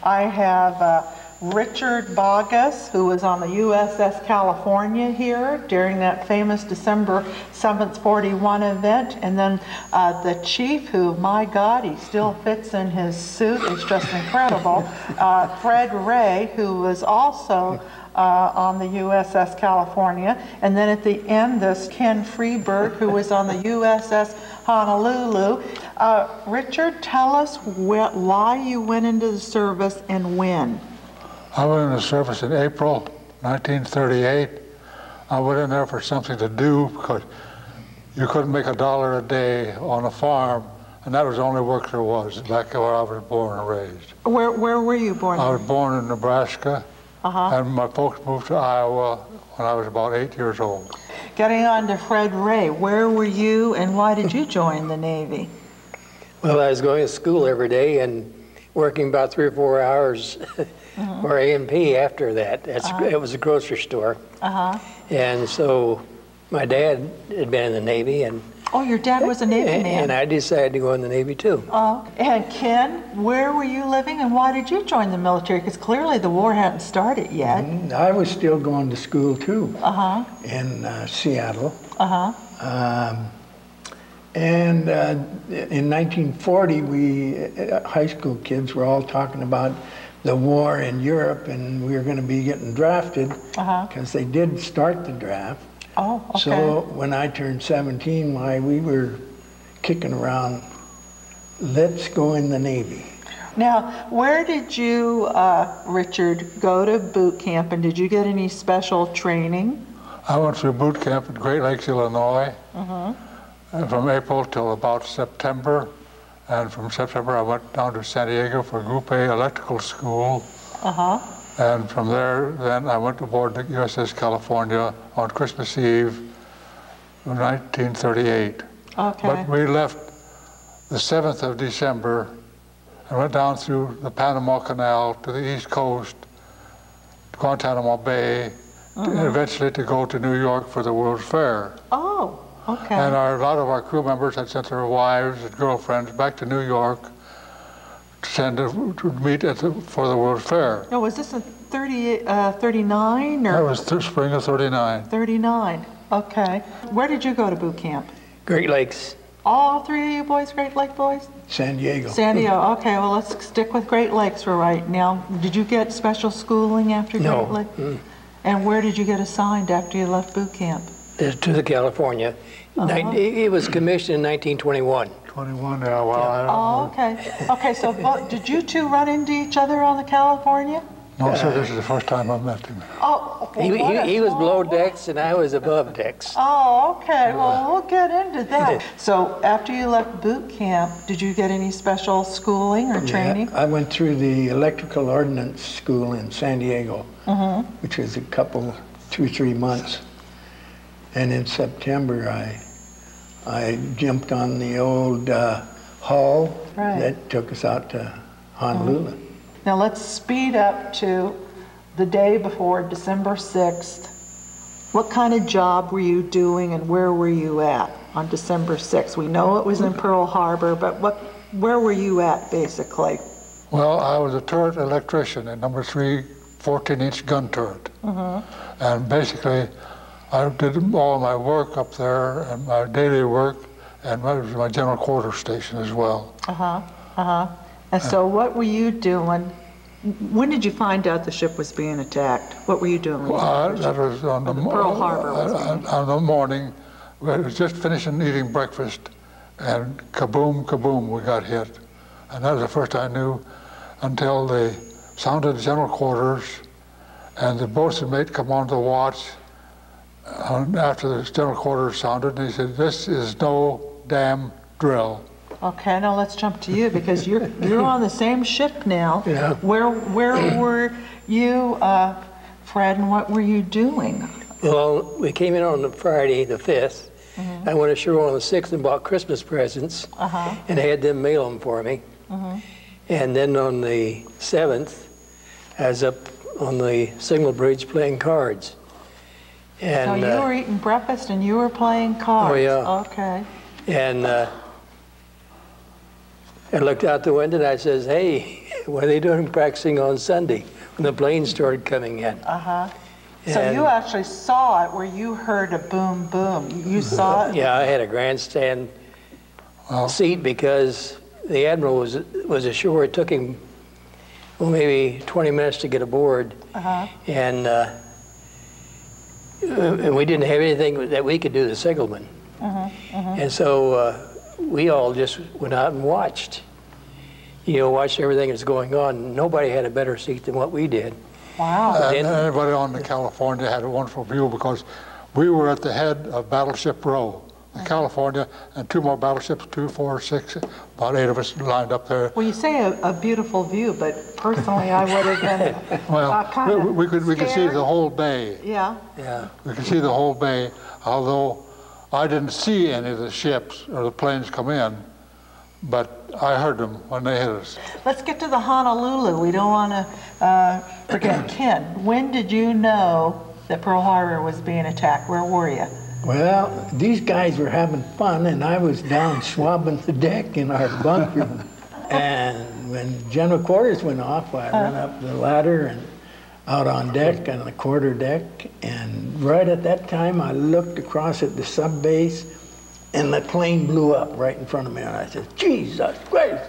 I have Richard Baugous, who was on the USS California here during that famous December 7th, 41 event. And then the chief, who, my God, he still fits in his suit. It's just incredible. Fred Ray, who was also on the USS California. And then at the end, this Ken Freeberg, who was on the USS Honolulu. Richard, tell us why you went into the service and when. I went into service in April 1938. I went in there for something to do because you couldn't make $1 a day on a farm, and that was the only work there was back where I was born and raised. Where were you born? I was born in Nebraska, and my folks moved to Iowa when I was about 8 years old. Getting on to Fred Ray, where were you and why did you join the Navy? Well, I was going to school every day and working about 3 or 4 hours for A&P after that. It was a grocery store. And so my dad had been in the Navy. And oh, your dad was a Navy man. And I decided to go in the Navy too. And Ken, where were you living and why did you join the military? Because clearly the war hadn't started yet. I was still going to school too in Seattle. And in 1940, we high school kids were all talking about the war in Europe, and we were going to be getting drafted because they did start the draft. Oh, okay. So when I turned 17, we were kicking around, let's go in the Navy. Now, where did you, Richard, go to boot camp, and did you get any special training? I went through boot camp in Great Lakes, Illinois, from April till about September. And from September, I went down to San Diego for Group A electrical school. And from there, then I went aboard the USS California on Christmas Eve in 1938. Okay. But we left the 7th of December and went down through the Panama Canal to the East Coast, Guantanamo Bay, and eventually to go to New York for the World's Fair. Oh. Okay. And a lot of our crew members had sent their wives and girlfriends back to New York to meet for the World's Fair. No, was this in 39 or? That was the spring of 39. 39, okay. Where did you go to boot camp? Great Lakes. All three of you boys, Great Lake boys? San Diego. San Diego, okay, well let's stick with Great Lakes for right now. Did you get special schooling after Great Lakes? And where did you get assigned after you left boot camp? To the California. It was commissioned in 1921. 21, yeah, well, I don't know. Okay. Okay, so did you two run into each other on the California? No, sir, this is the first time I met him. Oh, well, he was below decks and I was above decks. Oh, okay, well, we'll get into that. So after you left boot camp, did you get any special schooling or training? I went through the electrical ordnance school in San Diego, which was a couple, 2 or 3 months. And in September, I jumped on the old hull that took us out to Honolulu. Now let's speed up to the day before December 6th. What kind of job were you doing and where were you at on December 6th? We know it was in Pearl Harbor, but where were you at basically? Well, I was a turret electrician at number 3 14-inch gun turret. And basically, I did all my work up there and my daily work, and my general quarters station as well. And so what were you doing? When did you find out the ship was being attacked? What were you doing? Well, that was on the Pearl Harbor. On the morning, we was just finishing eating breakfast, and kaboom, kaboom, we got hit. And that was the first I knew until they sounded general quarters, and the boatswain mate come on to watch. After the general quarters sounded, and he said, "This is no damn drill." Okay, now let's jump to you because you're on the same ship now. Yeah. Where were you, Fred, and what were you doing? Well, we came in on the Friday, the 5th. I went ashore on the 6th and bought Christmas presents and had them mail them for me. And then on the 7th, I was up on the signal bridge playing cards. And, so you were eating breakfast and you were playing cards? Oh, yeah. Okay. And I looked out the window and I says, "Hey, What are they doing practicing on Sunday when the planes started coming in? So you actually saw it where you heard a boom, boom. You saw it? Yeah, I had a grandstand seat because the Admiral was ashore. It took him, well, maybe 20 minutes to get aboard. And we didn't have anything that we could do to signalman. And so we all just went out and watched. You know, watched everything that's going on. Nobody had a better seat than what we did. Wow. And everybody on the California had a wonderful view because we were at the head of Battleship Row, the California, and 2 more battleships, 2, 4, 6, about 8 of us lined up there. Well, you say a beautiful view, but personally I would have been Well, we could see the whole bay. Yeah. Yeah. We could see the whole bay, although I didn't see any of the ships or the planes come in, but I heard them when they hit us. Let's get to the Honolulu. We don't want to forget Ken. When did you know that Pearl Harbor was being attacked? Where were you? Well, these guys were having fun, and I was down swabbing the deck in our bunk room. And when general quarters went off, I ran up the ladder and out on deck, on the quarter deck. And right at that time, I looked across at the sub base, and the plane blew up right in front of me. And I said, Jesus Christ.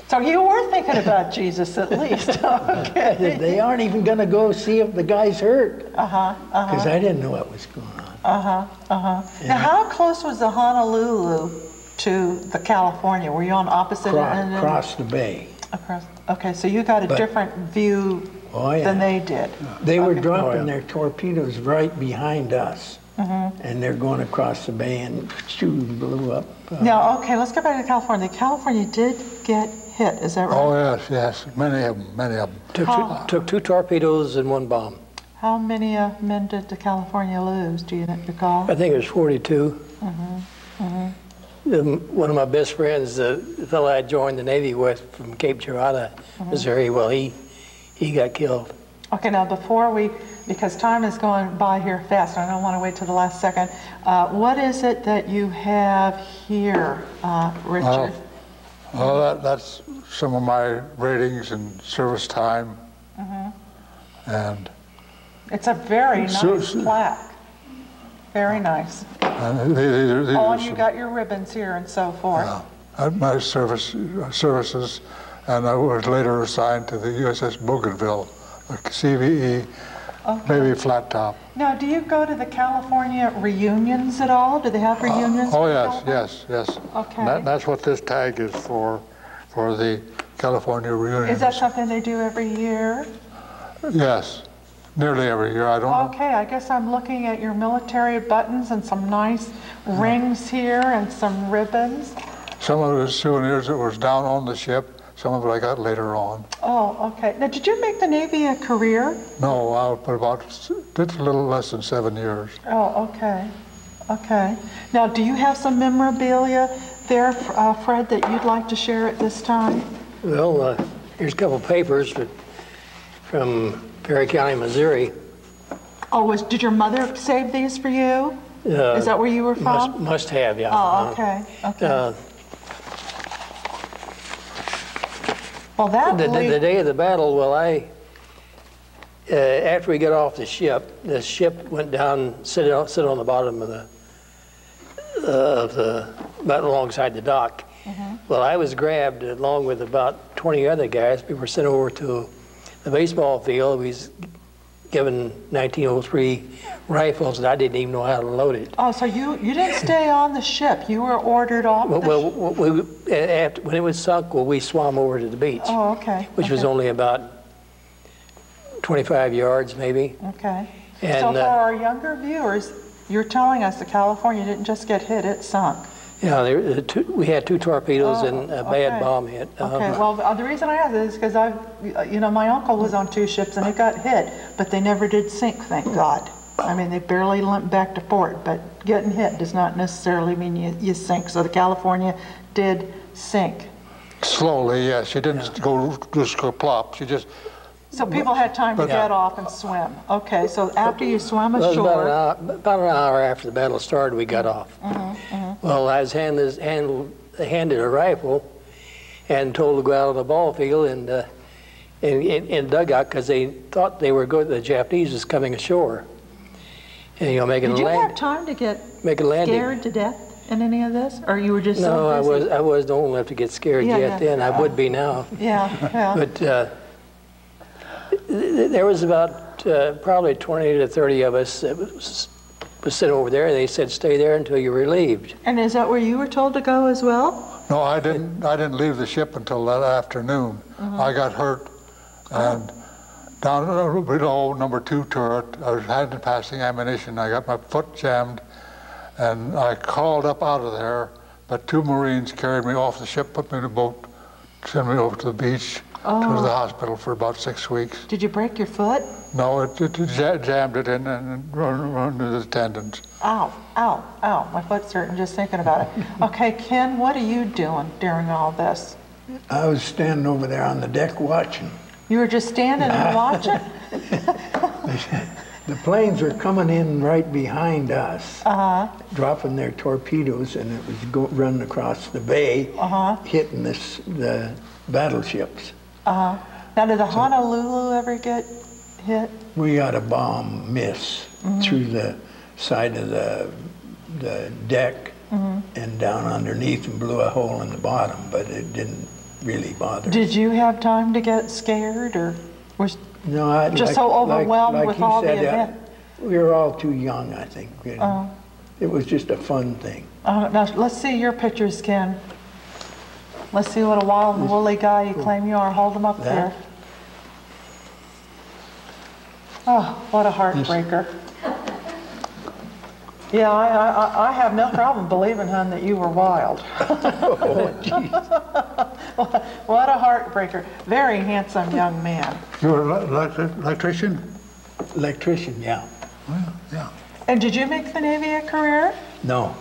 So you were thinking about Jesus at least. Okay. They aren't even going to go see if the guy's hurt. Because I didn't know what was going on. Now, how close was the Honolulu to the California? Were you on opposite end? Across the bay. Across. Okay, so you got a different view than they did. They were dropping their torpedoes right behind us. And they're going across the bay and blew up. Now, okay, let's go back to California. California did get hit, is that right? Oh, yes, yes, many of them. Took 2 torpedoes and 1 bomb. How many men did the California lose? Do you recall? I think it was 42. One of my best friends, the fellow I joined the Navy with from Cape Girardeau, Missouri, well, he got killed. Okay, now before because time is going by here fast, I don't want to wait till the last second. What is it that you have here, Richard? Well, that's some of my ratings and service time. And it's a very nice plaque. Very nice. And and you got your ribbons here and so forth. My services, and I was later assigned to the USS Bougainville, a CVE, maybe flat top. Now, do you go to the California reunions at all? Do they have reunions? Oh, yes. Okay. That's what this tag is for the California reunion. Is that something they do every year? Yes, nearly every year. I don't know. Okay, I guess I'm looking at your military buttons and some nice rings here and some ribbons. Some of the souvenirs that was down on the ship, some of it I got later on. Oh, okay. Now, did you make the Navy a career? No, I did a little less than 7 years. Oh, okay. Okay. Now, do you have some memorabilia there, Fred, that you'd like to share at this time? Well, here's a couple of papers from Perry County, Missouri. Oh, did your mother save these for you? Is that where you were from? Must have, yeah. Oh, okay. Okay. Well, the day of the battle, well, after we got off the ship went down, sit on the bottom of about alongside the dock. Well, I was grabbed along with about 20 other guys. We were sent over to the baseball field. We was given 1903 rifles, and I didn't even know how to load it. Oh, so you didn't stay on the ship. You were ordered off the ship? When it was sunk, we swam over to the beach. Oh, okay. Which was only about 25 yards, maybe. Okay. And, so for our younger viewers, you're telling us the California didn't just get hit, it sunk. Yeah, we had 2 torpedoes and a bad bomb hit. Okay, well, the reason I ask this is because my uncle was on 2 ships and it got hit, but they never did sink, thank God. I mean, they barely limped back to port, but getting hit does not necessarily mean you sink. So the California did sink. Slowly, yes. She didn't go just go plop. She just. So people had time to get off and swim. Okay, so after you swam ashore. About an hour after the battle started, we got off. Well, I was handed a rifle and told to go out on the ball field and in dugout because they thought they were going. The Japanese was coming ashore, and making a Did you land. have time to get Make a landing. scared to death in any of this, or you were just No, so busy? I wasn't old enough to get scared Yeah, yet. yeah. Then I would be now. Yeah. But there was about probably 20 to 30 of us that was sitting over there. They said, "Stay there until you're relieved." And is that where you were told to go as well? No, I didn't leave the ship until that afternoon. I got hurt, and down below number 2 turret, I was handing passing ammunition. I got my foot jammed, and I crawled up out of there. But 2 Marines carried me off the ship, put me in a boat, sent me over to the beach, to the hospital for about 6 weeks. Did you break your foot? No, it jammed it in and run to the tendons. Ow, ow, ow. My foot's hurting just thinking about it. Okay, Ken, what are you doing during all this? I was standing over there on the deck watching. You were just standing and watching? The planes were coming in right behind us, dropping their torpedoes, and it was running across the bay, hitting the battleships. Now, did the Honolulu ever get hit? We got a bomb miss through the side of the deck and down underneath and blew a hole in the bottom, but it didn't really bother us. Did you have time to get scared, or was No, I just so overwhelmed like with you all the said, event? we were all too young, I think. It was just a fun thing. Now, let's see your pictures, Ken. Let's see what a wild and woolly guy you claim you are. Hold them up there. Oh, what a heartbreaker. Yeah, I have no problem believing, hon, that you were wild. Oh, geez. What a heartbreaker. Very handsome young man. You were an electrician? Electrician, yeah. Well, yeah. And did you make the Navy a career? No.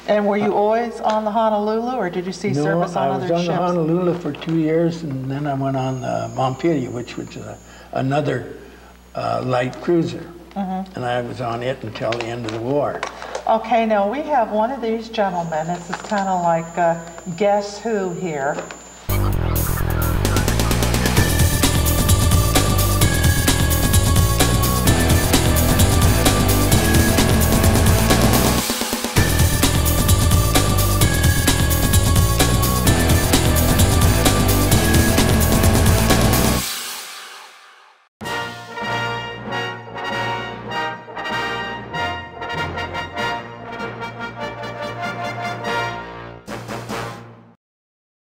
And were you always on the Honolulu, or did you see service on other ships? I was on the Honolulu for 2 years, and then I went on the Montpelier, which was another light cruiser. And I was on it until the end of the war. Okay, now we have one of these gentlemen. This is kind of like Guess Who here.